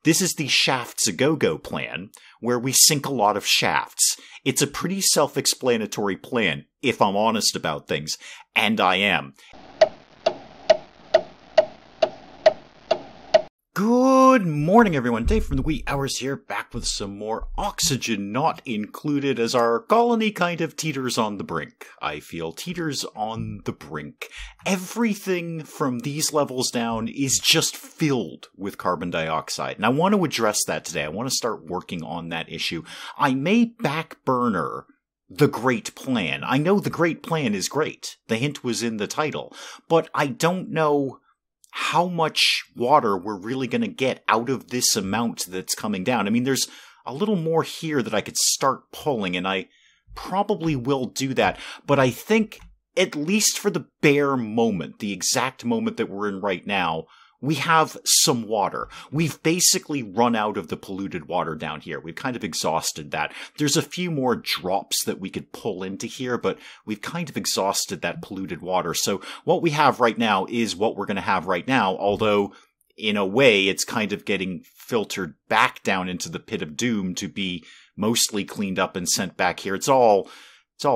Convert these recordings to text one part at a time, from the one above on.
This is the Shafts-A-Go-Go plan, where we sink a lot of shafts. It's a pretty self-explanatory plan, if I'm honest about things, and I am. Good morning, everyone. Dave from the wee hours here, back with some more oxygen not included as our colony kind of teeters on the brink. I feel teeters on the brink. Everything from these levels down is just filled with carbon dioxide. And I want to address that today. I want to start working on that issue. I may back burner the great plan. I know the great plan is great. The hint was in the title. But I don't know how much water we're really going to get out of this amount that's coming down. I mean, there's a little more here that I could start pulling, and I probably will do that. But I think, at least for the bare moment, the exact moment that we're in right now, we have some water. We've basically run out of the polluted water down here. We've kind of exhausted that. There's a few more drops that we could pull into here, but we've kind of exhausted that polluted water. So what we have right now is what we're going to have right now, although in a way it's kind of getting filtered back down into the pit of doom to be mostly cleaned up and sent back here. It's all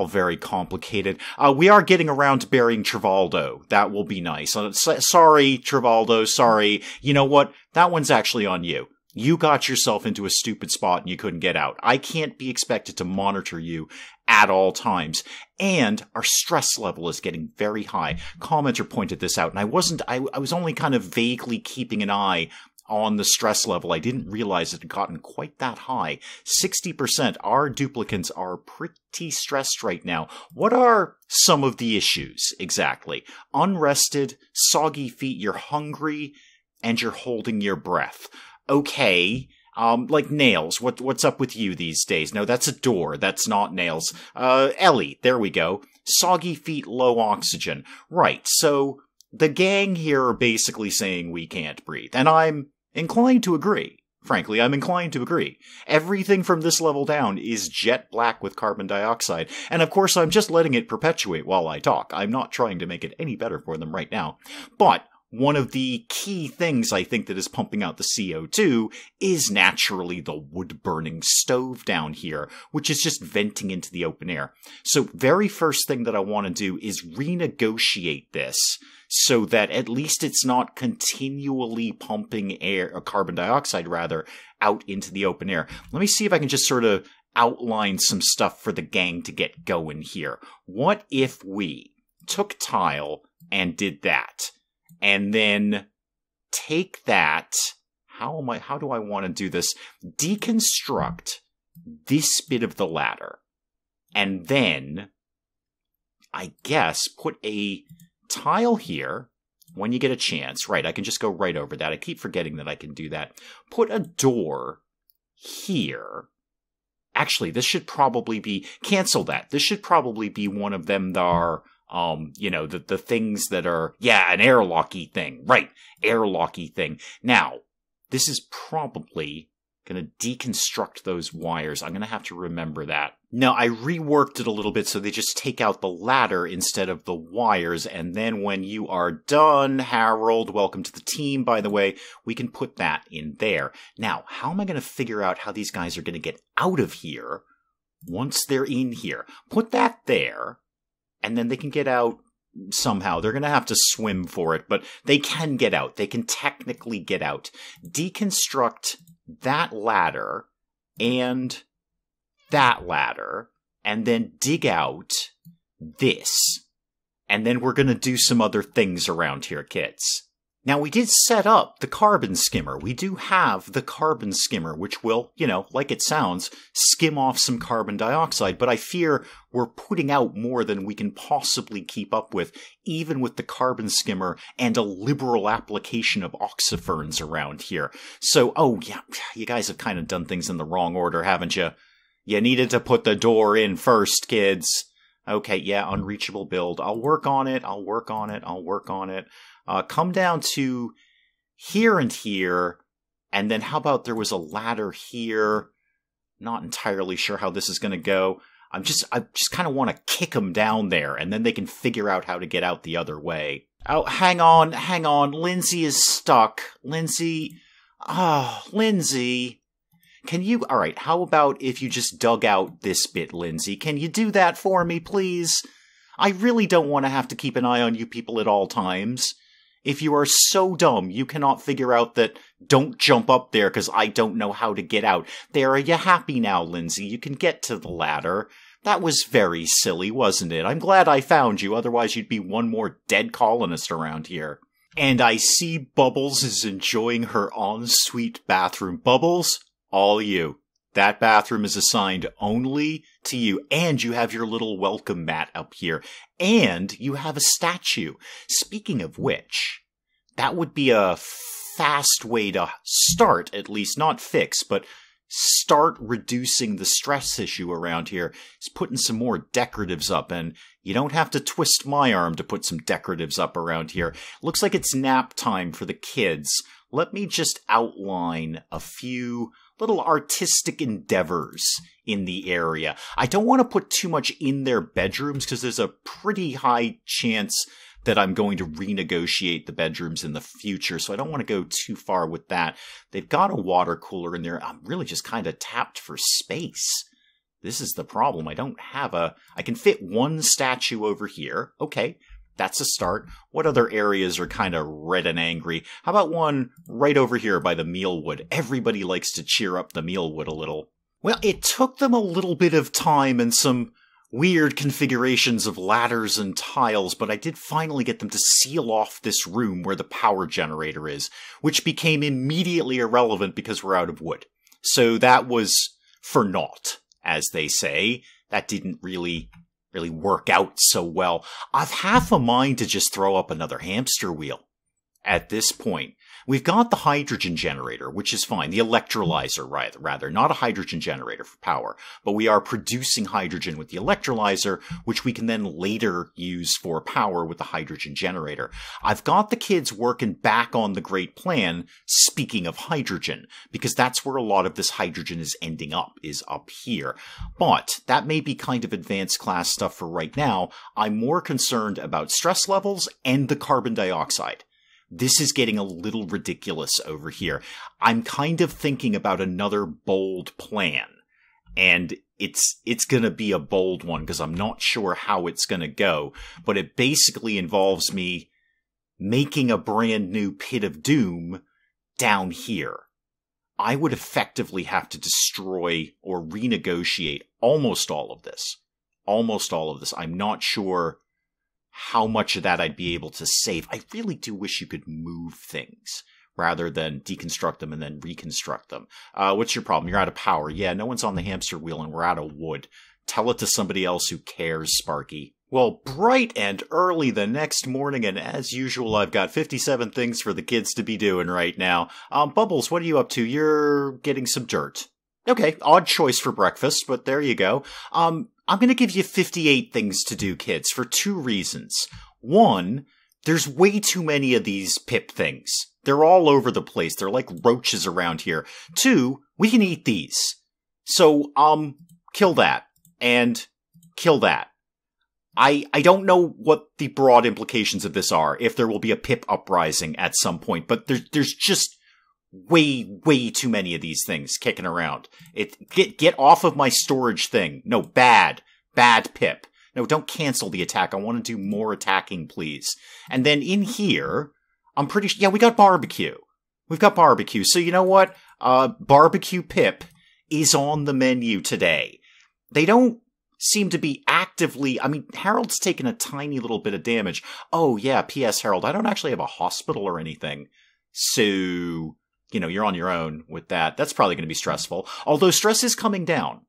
very complicated. We are getting around to burying Trivaldo. That will be nice. Sorry, Trivaldo, sorry. You know what? That one's actually on you. You got yourself into a stupid spot and you couldn't get out. I can't be expected to monitor you at all times. And our stress level is getting very high. Commenter pointed this out, and I was only kind of vaguely keeping an eye on the stress level. I didn't realize it had gotten quite that high. 60%. Our duplicants are pretty stressed right now. What are some of the issues exactly? Unrested, soggy feet, you're hungry, and you're holding your breath. Okay. Like nails. What's up with you these days? No, that's a door. That's not nails. Ellie, there we go. Soggy feet, low oxygen. Right, so the gang here are basically saying we can't breathe, and I'm inclined to agree. Frankly, I'm inclined to agree. Everything from this level down is jet black with carbon dioxide, and of course I'm just letting it perpetuate while I talk. I'm not trying to make it any better for them right now. But one of the key things I think that is pumping out the CO2 is naturally the wood-burning stove down here, which is just venting into the open air. So very first thing that I want to do is renegotiate this so that at least it's not continually pumping air, or carbon dioxide rather, out into the open air. Let me see if I can just sort of outline some stuff for the gang to get going here. What if we took tile and did that? And then take that, how do I want to do this? Deconstruct this bit of the ladder. And then, I guess, put a tile here when you get a chance. Right, I can just go right over that. I keep forgetting that I can do that. Put a door here. Actually, this should probably be, cancel that. This should probably be one of them that are, the things that are, yeah, an airlocky thing. Right, airlocky thing. Now, this is probably going to deconstruct those wires. I'm going to have to remember that. Now, I reworked it a little bit so they just take out the ladder instead of the wires, and then when you are done, Harold, welcome to the team, by the way, we can put that in there. Now, how am I going to figure out how these guys are going to get out of here once they're in here? Put that there. And then they can get out somehow. They're going to have to swim for it, but they can get out. They can technically get out. Deconstruct that ladder and that ladder, and then dig out this. And then we're going to do some other things around here, kids. Now, we did set up the carbon skimmer. We do have the carbon skimmer, which will, like it sounds, skim off some carbon dioxide, but I fear we're putting out more than we can possibly keep up with, even with the carbon skimmer and a liberal application of oxiferns around here. So, oh yeah, you guys have kind of done things in the wrong order, haven't you? You needed to put the door in first, kids. Okay, yeah, unreachable build. I'll work on it. Come down to here and here, and then how about there was a ladder here? Not entirely sure how this is going to go. I just kind of want to kick them down there, and then they can figure out how to get out the other way. Oh, hang on. Lindsay is stuck. Lindsay, Oh, Lindsay. Can you... Alright, how about if you just dug out this bit, Lindsay? Can you do that for me, please? I really don't want to have to keep an eye on you people at all times. If you are so dumb you cannot figure out that don't jump up there because I don't know how to get out. There, are you happy now, Lindsay? You can get to the ladder. That was very silly, wasn't it? I'm glad I found you, otherwise you'd be one more dead colonist around here. And I see Bubbles is enjoying her ensuite bathroom. Bubbles, all you. That bathroom is assigned only to you, and you have your little welcome mat up here, and you have a statue. Speaking of which, that would be a fast way to start, at least not fix, but start reducing the stress issue around here, is putting some more decoratives up, and you don't have to twist my arm to put some decoratives up around here. Looks like it's nap time for the kids. Let me just outline a few little artistic endeavors in the area. I don't want to put too much in their bedrooms because there's a pretty high chance that I'm going to renegotiate the bedrooms in the future, so I don't want to go too far with that. They've got a water cooler in there. I'm really just kind of tapped for space. This is the problem. I don't have a... I can fit one statue over here. Okay, that's a start. What other areas are kind of red and angry? How about one right over here by the mealwood? Everybody likes to cheer up the mealwood a little. Well, it took them a little bit of time and some weird configurations of ladders and tiles, but I did finally get them to seal off this room where the power generator is, which became immediately irrelevant because we're out of wood. So that was for naught, as they say. That didn't really work out so well. I've half a mind to just throw up another hamster wheel at this point. We've got the hydrogen generator, which is fine. The electrolyzer, rather. Not a hydrogen generator for power. But we are producing hydrogen with the electrolyzer, which we can then later use for power with the hydrogen generator. I've got the kids working back on the great plan, speaking of hydrogen, because that's where a lot of this hydrogen is ending up, is up here. But that may be kind of advanced class stuff for right now. I'm more concerned about stress levels and the carbon dioxide. This is getting a little ridiculous over here. I'm kind of thinking about another bold plan. And it's going to be a bold one because I'm not sure how it's going to go. But it basically involves me making a brand new pit of doom down here. I would effectively have to destroy or renegotiate almost all of this. Almost all of this. I'm not sure how much of that I'd be able to save. I really do wish you could move things rather than deconstruct them and then reconstruct them. What's your problem? You're out of power. Yeah, no one's on the hamster wheel and we're out of wood. Tell it to somebody else who cares, Sparky. Well, bright and early the next morning, and as usual, I've got 57 things for the kids to be doing right now. Bubbles, what are you up to? You're getting some dirt. Okay, odd choice for breakfast, but there you go. I'm going to give you 58 things to do, kids, for two reasons. One, there's way too many of these pip things. They're all over the place. They're like roaches around here. Two, we can eat these. So, kill that. And kill that. I don't know what the broad implications of this are, if there will be a pip uprising at some point, but there's just way too many of these things kicking around. Get off of my storage thing. No, bad pip. No, don't cancel the attack. I want to do more attacking, please. And then in here, I'm pretty sure, yeah, we got barbecue. We've got barbecue. So you know what? Barbecue pip is on the menu today. They don't seem to be actively, I mean, Harold's taken a tiny little bit of damage. Oh yeah, P.S. Harold, I don't actually have a hospital or anything. So, you're on your own with that. That's probably going to be stressful. Although stress is coming down.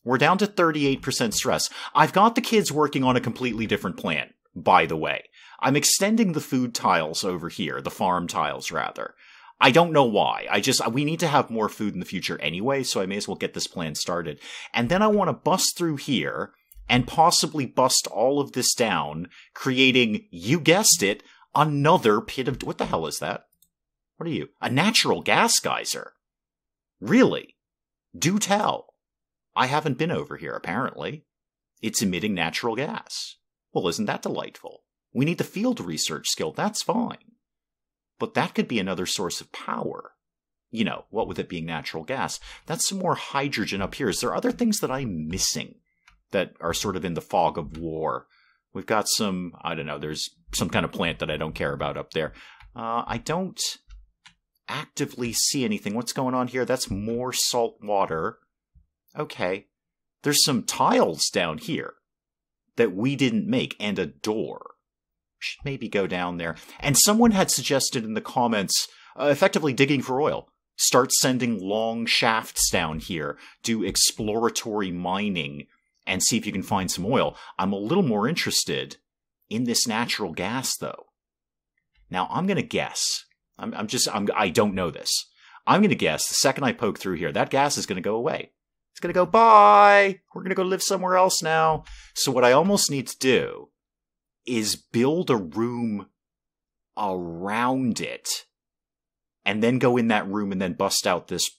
We're down to 38% stress. I've got the kids working on a completely different plan, by the way. I'm extending the food tiles over here, the farm tiles, rather. I don't know why. We need to have more food in the future anyway, so I may as well get this plan started. And then I want to bust through here and possibly bust all of this down, creating, you guessed it, another pit of... What the hell is that? What are you? A natural gas geyser? Really? Do tell. I haven't been over here, apparently. It's emitting natural gas. Well, isn't that delightful? We need the field research skill, that's fine. But that could be another source of power. what with it being natural gas, that's some more hydrogen up here. Is there other things that I'm missing that are sort of in the fog of war? We've got some, I don't know, there's some kind of plant that I don't care about up there. I don't actively see anything. What's going on here? That's more salt water. Okay. There's some tiles down here that we didn't make, and a door. Should maybe go down there. And someone had suggested in the comments, effectively digging for oil. Start sending long shafts down here, do exploratory mining, and see if you can find some oil. I'm a little more interested in this natural gas, though. Now, I'm going to guess. I don't know this. I'm going to guess the second I poke through here, that gas is going to go away. It's going to go, bye! We're going to go live somewhere else now. So what I almost need to do is build a room around it, and then go in that room and then bust out this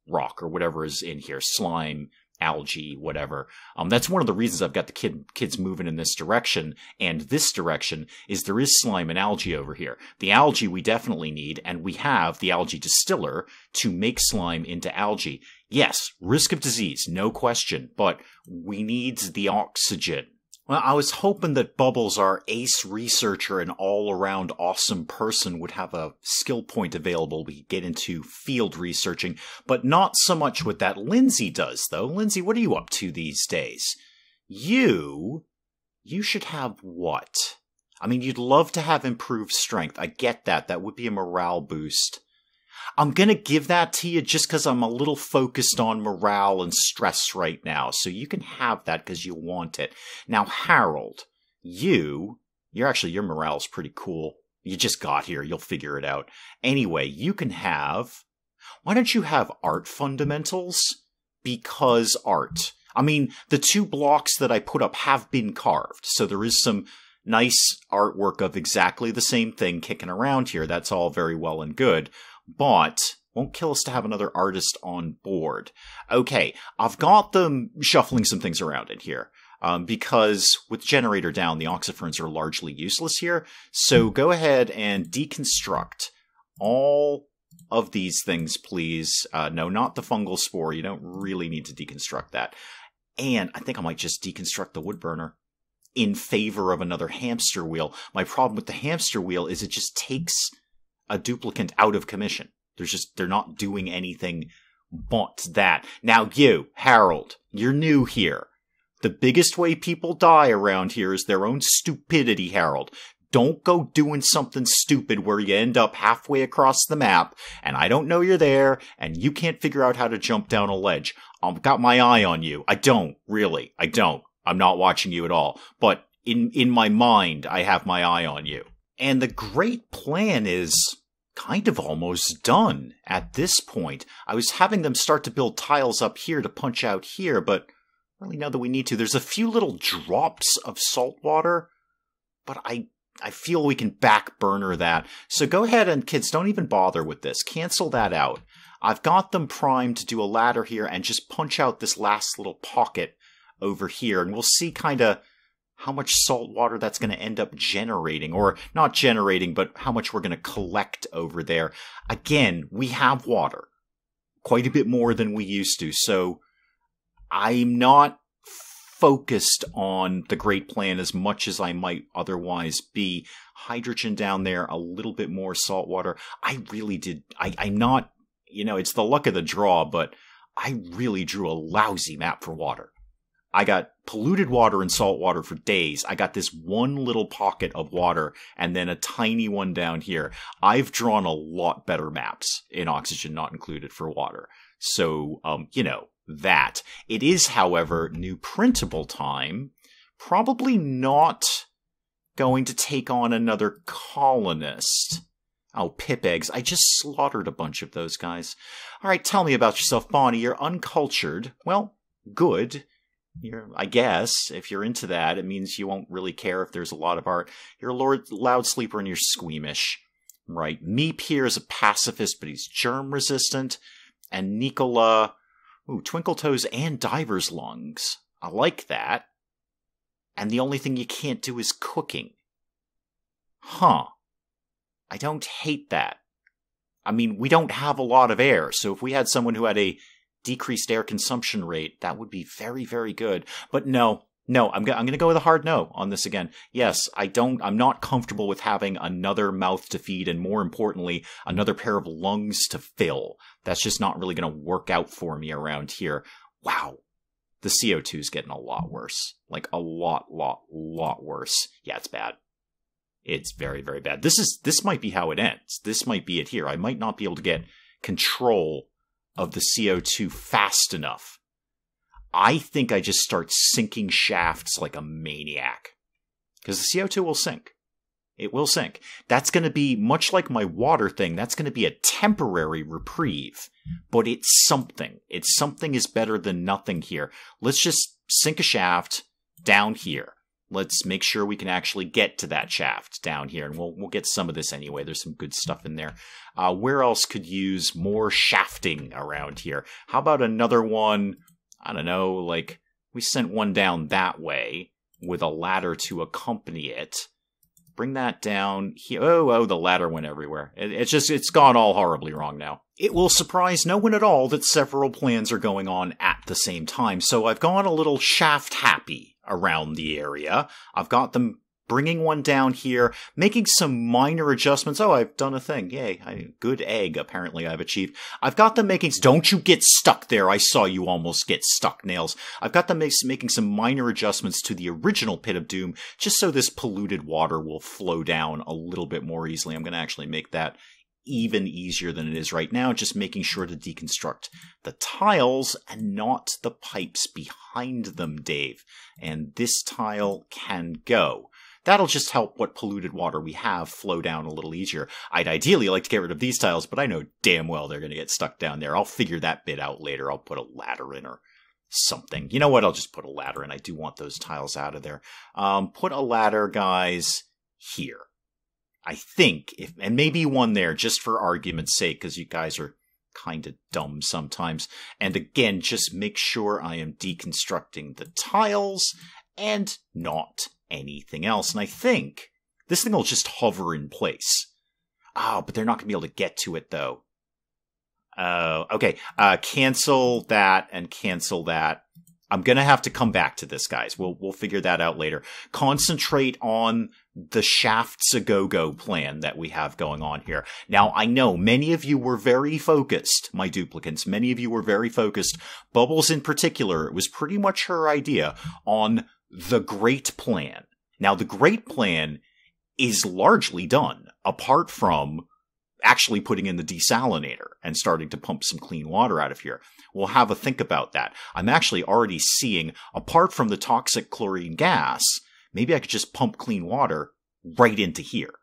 rock or whatever is in here. Slime, algae, whatever. That's one of the reasons I've got the kids moving in this direction and this direction, is there is slime and algae over here. The algae we definitely need, and we have the algae distiller to make slime into algae. Yes, risk of disease, no question, but we need the oxygen. Well, I was hoping that Bubbles, our ace researcher and all-around awesome person, would have a skill point available we could get into field researching, but not so much what that Lindsay does, though. Lindsay, what are you up to these days? You should have what? I mean, you'd love to have improved strength. I get that. That would be a morale boost. I'm going to give that to you just because I'm a little focused on morale and stress right now. So you can have that because you want it. Now, Harold, your morale's pretty cool. You just got here. You'll figure it out. Anyway, you can have... Why don't you have art fundamentals? Because art. I mean, the 2 blocks that I put up have been carved. So there is some nice artwork of exactly the same thing kicking around here. That's all very well and good. But won't kill us to have another artist on board. Okay, I've got them shuffling some things around in here. Because with generator down, the oxyferns are largely useless here. So go ahead and deconstruct all of these things, please. No, not the fungal spore. You don't really need to deconstruct that. And I think I might just deconstruct the wood burner in favor of another hamster wheel. My problem with the hamster wheel is it just takes a duplicant out of commission. They're not doing anything but that. Now you, Harold, you're new here. The biggest way people die around here is their own stupidity, Harold. Don't go doing something stupid where you end up halfway across the map, and I don't know you're there, and you can't figure out how to jump down a ledge. I've got my eye on you. I don't, really. I don't. I'm not watching you at all. But in my mind, I have my eye on you. And the great plan is kind of almost done at this point. I was having them start to build tiles up here to punch out here, but really now that we need to, there's a few little drops of salt water, but I feel we can back burner that. So go ahead and, kids, don't even bother with this. Cancel that out. I've got them primed to do a ladder here and just punch out this last little pocket over here, and we'll see kind of how much salt water that's going to end up generating, or not generating, but how much we're going to collect over there. Again, we have water, quite a bit more than we used to, so I'm not focused on the great plan as much as I might otherwise be. Hydrogen down there, a little bit more salt water. I'm not, it's the luck of the draw, but I really drew a lousy map for water. I got polluted water and salt water for days. I got this one little pocket of water and then a tiny one down here. I've drawn a lot better maps in Oxygen Not Included for water. So, that. It is, however, new printable time. Probably not going to take on another colonist. Oh, pip eggs. I just slaughtered a bunch of those guys. All right, tell me about yourself, Bonnie. You're uncultured. Well, good. I guess, if you're into that, it means you won't really care if there's a lot of art. You're a loud sleeper and you're squeamish. Right. Meep here is a pacifist, but he's germ-resistant. And Nicola, twinkle toes and diver's lungs. I like that. And the only thing you can't do is cooking. Huh. I don't hate that. I mean, we don't have a lot of air, so if we had someone who had a decreased air consumption rate, that would be very, very good. But no, I'm going to go with a hard no on this again. Yes, I'm not comfortable with having another mouth to feed and, more importantly, another pair of lungs to fill. That's just not really going to work out for me around here. Wow. The CO2 is getting a lot worse. Like a lot worse. Yeah, it's bad. It's very, very bad. This might be how it ends. This might be it here. I might not be able to get control of the CO2 fast enough. I think I just start sinking shafts like a maniac. Because the CO2 will sink. It will sink. That's going to be, much like my water thing, that's going to be a temporary reprieve. But it's something. Something is better than nothing here. Let's just sink a shaft down here. Let's make sure we can actually get to that shaft down here. And we'll get some of this anyway. There's some good stuff in there. Where else could use more shafting around here? How about another one? I don't know, like, we sent one down that way with a ladder to accompany it. Bring that down here. Oh, the ladder went everywhere. It's gone all horribly wrong now. It will surprise no one at all that several plans are going on at the same time. So I've gone a little shaft happy around the area. I've got them bringing one down here, making some minor adjustments. Oh, I've done a thing. Yay. Good egg, apparently I've achieved. I've got them making... Don't you get stuck there. I saw you almost get stuck, Nails. I've got them making some minor adjustments to the original Pit of Doom, just so this polluted water will flow down a little bit more easily. I'm going to actually make that even easier than it is right now, just making sure to deconstruct the tiles and not the pipes behind them, Dave. And this tile can go. That'll just help what polluted water we have flow down a little easier. I'd ideally like to get rid of these tiles, but I know damn well they're going to get stuck down there. I'll figure that bit out later. I'll put a ladder in or something. You know what? I'll just put a ladder in. I do want those tiles out of there. Put a ladder, guys, here. I think, and maybe one there, just for argument's sake, because you guys are kind of dumb sometimes. And again, just make sure I am deconstructing the tiles and not anything else. And I think this thing will just hover in place. Oh, but they're not going to be able to get to it, though. Okay. Cancel that and cancel that. I'm going to have to come back to this, guys. We'll figure that out later. Concentrate on the shafts a go-go plan that we have going on here. Now, I know many of you were very focused, my duplicants. Many of you were very focused. Bubbles in particular, it was pretty much her idea on the Great Plan. Now, the Great Plan is largely done, apart from actually putting in the desalinator and starting to pump some clean water out of here. We'll have a think about that. I'm actually already seeing, apart from the toxic chlorine gas, maybe I could just pump clean water right into here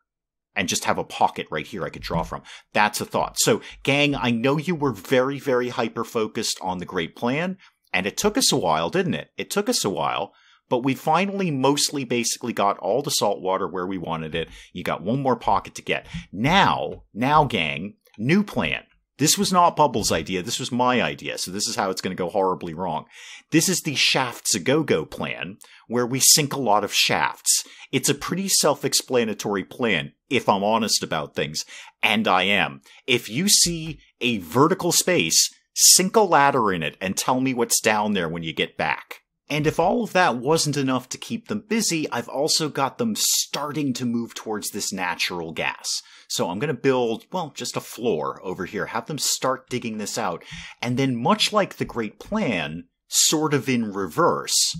and just have a pocket right here I could draw from. That's a thought. So, gang, I know you were very, very hyper-focused on the Great Plan, and it took us a while, didn't it? It took us a while. But we finally mostly basically got all the salt water where we wanted it. You got one more pocket to get. Now, gang, new plan. This was not Bubbles' idea. This was my idea. So this is how it's going to go horribly wrong. This is the Shafts a Go-Go plan, where we sink a lot of shafts. It's a pretty self-explanatory plan, if I'm honest about things. And I am. If you see a vertical space, sink a ladder in it and tell me what's down there when you get back. And if all of that wasn't enough to keep them busy, I've also got them starting to move towards this natural gas. So I'm going to build, well, just a floor over here, have them start digging this out. And then much like the Great Plan, sort of in reverse,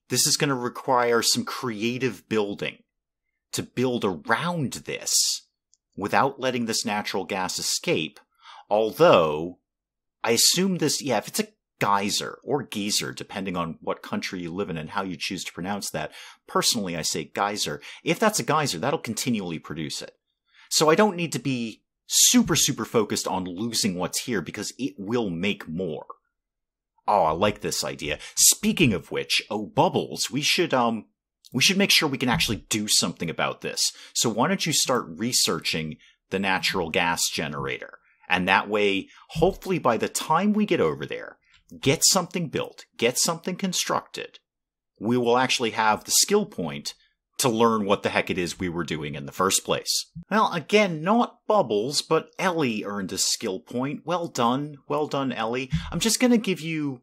this is going to require some creative building to build around this without letting this natural gas escape. Although, I assume this, yeah, if it's a geyser or geyser, depending on what country you live in and how you choose to pronounce that. Personally, I say geyser. If that's a geyser, that'll continually produce it. So I don't need to be super, super focused on losing what's here because it will make more. Oh, I like this idea. Speaking of which, oh, Bubbles, we should make sure we can actually do something about this. So why don't you start researching the natural gas generator? And that way, hopefully by the time we get over there, get something built, get something constructed, we will actually have the skill point to learn what the heck it is we were doing in the first place. Well, again, not Bubbles, but Ellie earned a skill point. Well done, Ellie. I'm just gonna give you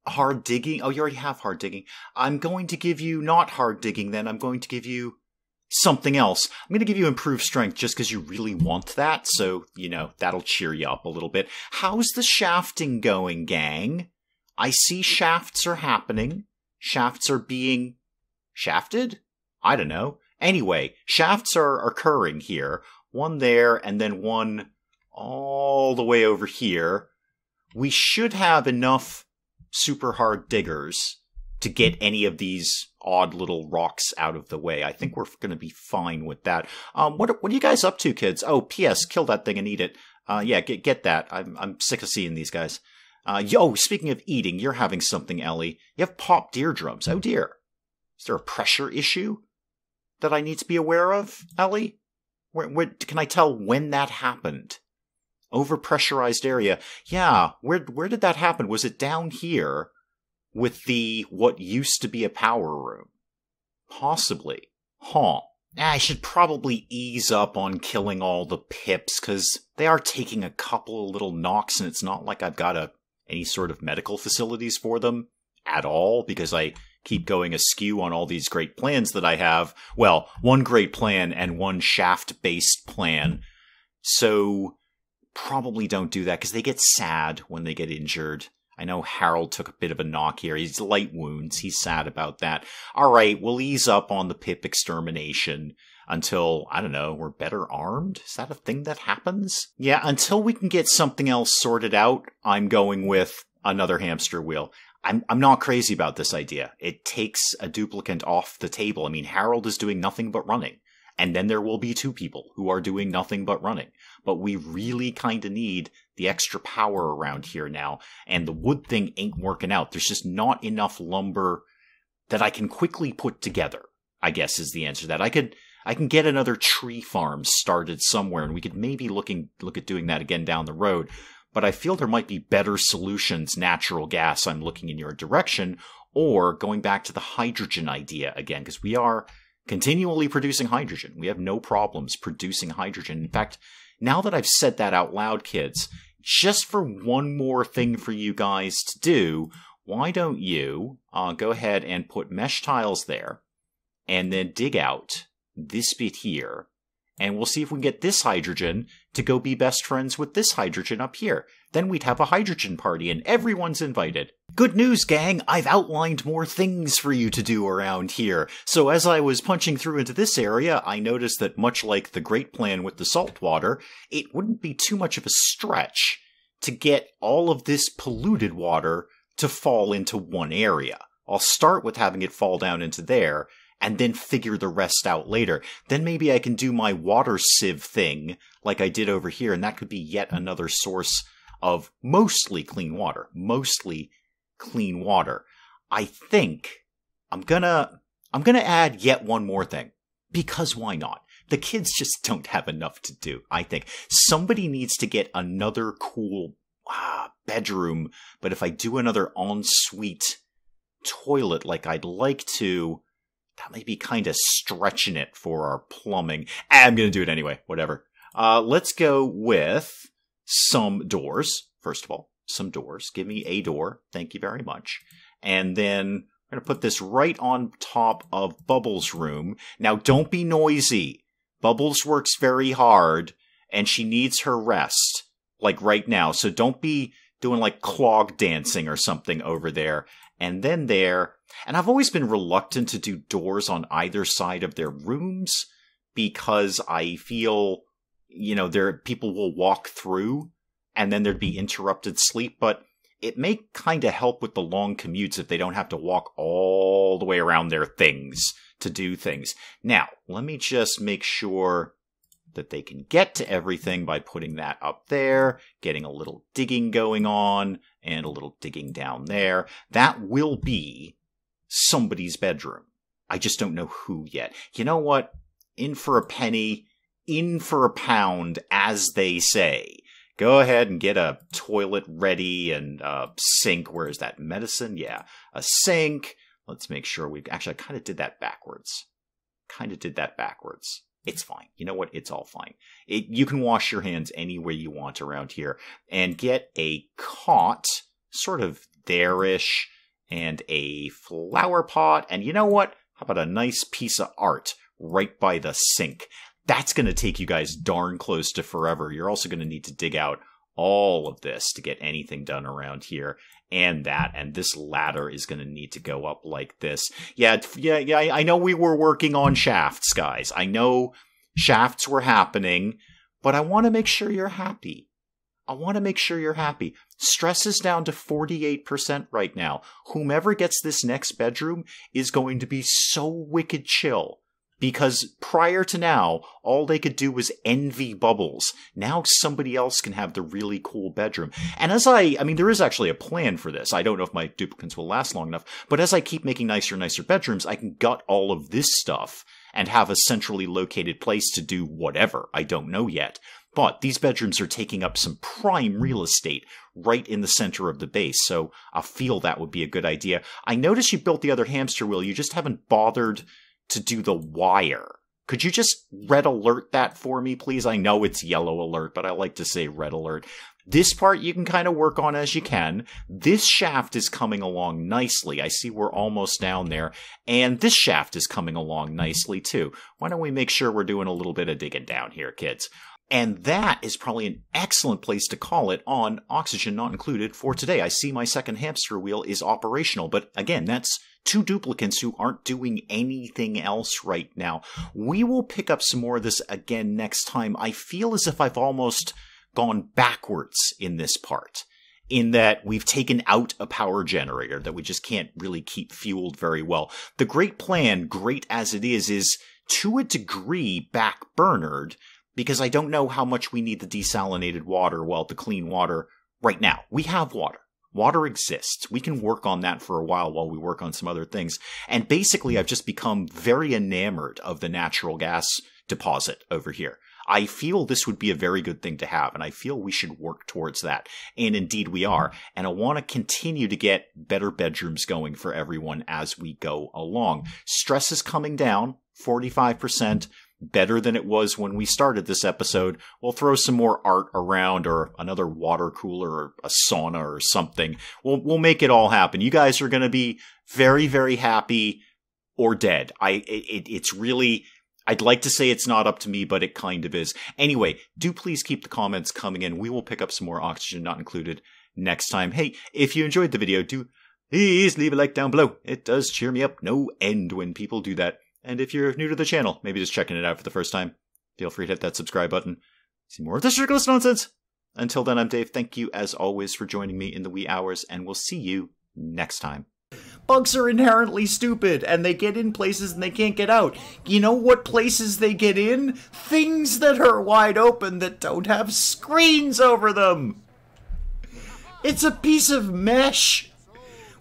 hard digging. Oh, you already have hard digging. I'm going to give you not hard digging then. I'm going to give you something else. I'm going to give you improved strength just because you really want that. So, that'll cheer you up a little bit. How's the shafting going, gang? I see shafts are happening. Shafts are being shafted? I don't know. Anyway, shafts are occurring here. One there and then one all the way over here. We should have enough super hard diggers to get any of these odd little rocks out of the way. I think we're going to be fine with that. What are you guys up to, kids? Oh, P.S. Kill that thing and eat it. Yeah, get that. I'm sick of seeing these guys. Speaking of eating, you're having something, Ellie. You have popped eardrums. Oh dear. Is there a pressure issue that I need to be aware of, Ellie? Where can I tell when that happened? Overpressurized area. Yeah, where did that happen? Was it down here with what used to be a power room? Possibly. Huh. I should probably ease up on killing all the pips, because they are taking a couple of little knocks, and it's not like I've got any sort of medical facilities for them at all, because I keep going askew on all these great plans that I have. Well, one great plan and one shaft-based plan. So probably don't do that, because they get sad when they get injured. I know Harold took a bit of a knock here. He's light wounds. He's sad about that. All right, we'll ease up on the pip extermination until, I don't know, we're better armed? Is that a thing that happens? Yeah, until we can get something else sorted out, I'm going with another hamster wheel. I'm not crazy about this idea. It takes a duplicant off the table. I mean, Harold is doing nothing but running. And then there will be two people who are doing nothing but running. But we really kind of need the extra power around here now. And the wood thing ain't working out. There's just not enough lumber that I can quickly put together, I guess is the answer to that. I can get another tree farm started somewhere, and we could maybe look at doing that again down the road. But I feel there might be better solutions. Natural gas, I'm looking in your direction. Or going back to the hydrogen idea again, because we are continually producing hydrogen. We have no problems producing hydrogen. In fact, now that I've said that out loud, kids, just for one more thing for you guys to do, why don't you go ahead and put mesh tiles there and then dig out this bit here, and we'll see if we can get this hydrogen to go be best friends with this hydrogen up here. Then we'd have a hydrogen party and everyone's invited. Good news, gang! I've outlined more things for you to do around here. So as I was punching through into this area, I noticed that much like the great plan with the salt water, it wouldn't be too much of a stretch to get all of this polluted water to fall into one area. I'll start with having it fall down into there, and then figure the rest out later. Then maybe I can do my water sieve thing like I did over here, and that could be yet another source of mostly clean water. Mostly clean water. I think I'm gonna add yet one more thing. Because why not? The kids just don't have enough to do, I think. Somebody needs to get another cool bedroom, but if I do another ensuite toilet like I'd like to, that might be kind of stretching it for our plumbing. I'm going to do it anyway. Whatever. Let's go with some doors. First of all, some doors. Give me a door. Thank you very much. And then I'm going to put this right on top of Bubbles' room. Now, don't be noisy. Bubbles works very hard, and she needs her rest, like right now. So don't be doing like clog dancing or something over there. And then there, and I've always been reluctant to do doors on either side of their rooms because I feel, people will walk through and then there'd be interrupted sleep, but it may kind of help with the long commutes if they don't have to walk all the way around their things to do things. Now, let me just make sure that they can get to everything by putting that up there, getting a little digging going on, and a little digging down there. That will be somebody's bedroom. I just don't know who yet. You know what? In for a penny, in for a pound, as they say. Go ahead and get a toilet ready and a sink. Where is that? Medicine? Yeah. A sink. Let's make sure actually, I kind of did that backwards. kind of did that backwards. It's fine. You know what? It's all fine. You can wash your hands any way you want around here and get a cot, sort of there-ish, and a flower pot. And you know what? How about a nice piece of art right by the sink? That's going to take you guys darn close to forever. You're also going to need to dig out all of this to get anything done around here. And that, and this ladder is going to need to go up like this. Yeah, I know we were working on shafts, guys. I know shafts were happening, but I want to make sure you're happy. I want to make sure you're happy. Stress is down to 48% right now. Whomever gets this next bedroom is going to be so wicked chill. Because prior to now, all they could do was envy Bubbles. Now somebody else can have the really cool bedroom. And as I mean, there is actually a plan for this. I don't know if my duplicants will last long enough. But as I keep making nicer and nicer bedrooms, I can gut all of this stuff and have a centrally located place to do whatever. I don't know yet. But these bedrooms are taking up some prime real estate right in the center of the base. So I feel that would be a good idea. I noticed you built the other hamster wheel. You just haven't bothered to do the wire. Could you just red alert that for me, please? I know it's yellow alert, but I like to say red alert. This part you can kind of work on as you can. This shaft is coming along nicely. I see we're almost down there. And this shaft is coming along nicely too. Why don't we make sure we're doing a little bit of digging down here, kids? And that is probably an excellent place to call it on Oxygen Not Included for today. I see my second hamster wheel is operational, but again, that's 2 duplicants who aren't doing anything else right now. We will pick up some more of this again next time. I feel as if I've almost gone backwards in this part, in that we've taken out a power generator that we just can't really keep fueled very well. The great plan, great as it is to a degree back-burnered, because I don't know how much we need the desalinated water, well, the clean water right now. We have water. Water exists. We can work on that for a while we work on some other things. And basically, I've just become very enamored of the natural gas deposit over here. I feel this would be a very good thing to have, and I feel we should work towards that. And indeed we are. And I want to continue to get better bedrooms going for everyone as we go along. Stress is coming down, 45%. Better than it was when we started this episode. We'll throw some more art around, or another water cooler, or a sauna, or something. We'll make it all happen. You guys are going to be very, very happy, or dead. It's really, I'd like to say it's not up to me, but it kind of is. Anyway, do please keep the comments coming in. We will pick up some more Oxygen Not Included next time. Hey, if you enjoyed the video, do please leave a like down below. It does cheer me up no end when people do that. And if you're new to the channel, maybe just checking it out for the first time, feel free to hit that subscribe button. See more of this ridiculous nonsense. Until then, I'm Dave. Thank you, as always, for joining me in the wee hours, and we'll see you next time. Bugs are inherently stupid, and they get in places and they can't get out. You know what places they get in? Things that are wide open that don't have screens over them. It's a piece of mesh.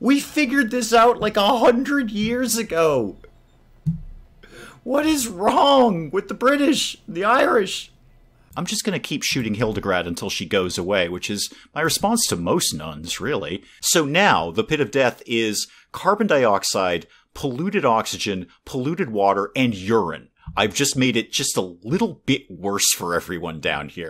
We figured this out like 100 years ago. What is wrong with the British, the Irish? I'm just going to keep shooting Hildegard until she goes away, which is my response to most nuns, really. So now, the pit of death is carbon dioxide, polluted oxygen, polluted water, and urine. I've just made it just a little bit worse for everyone down here.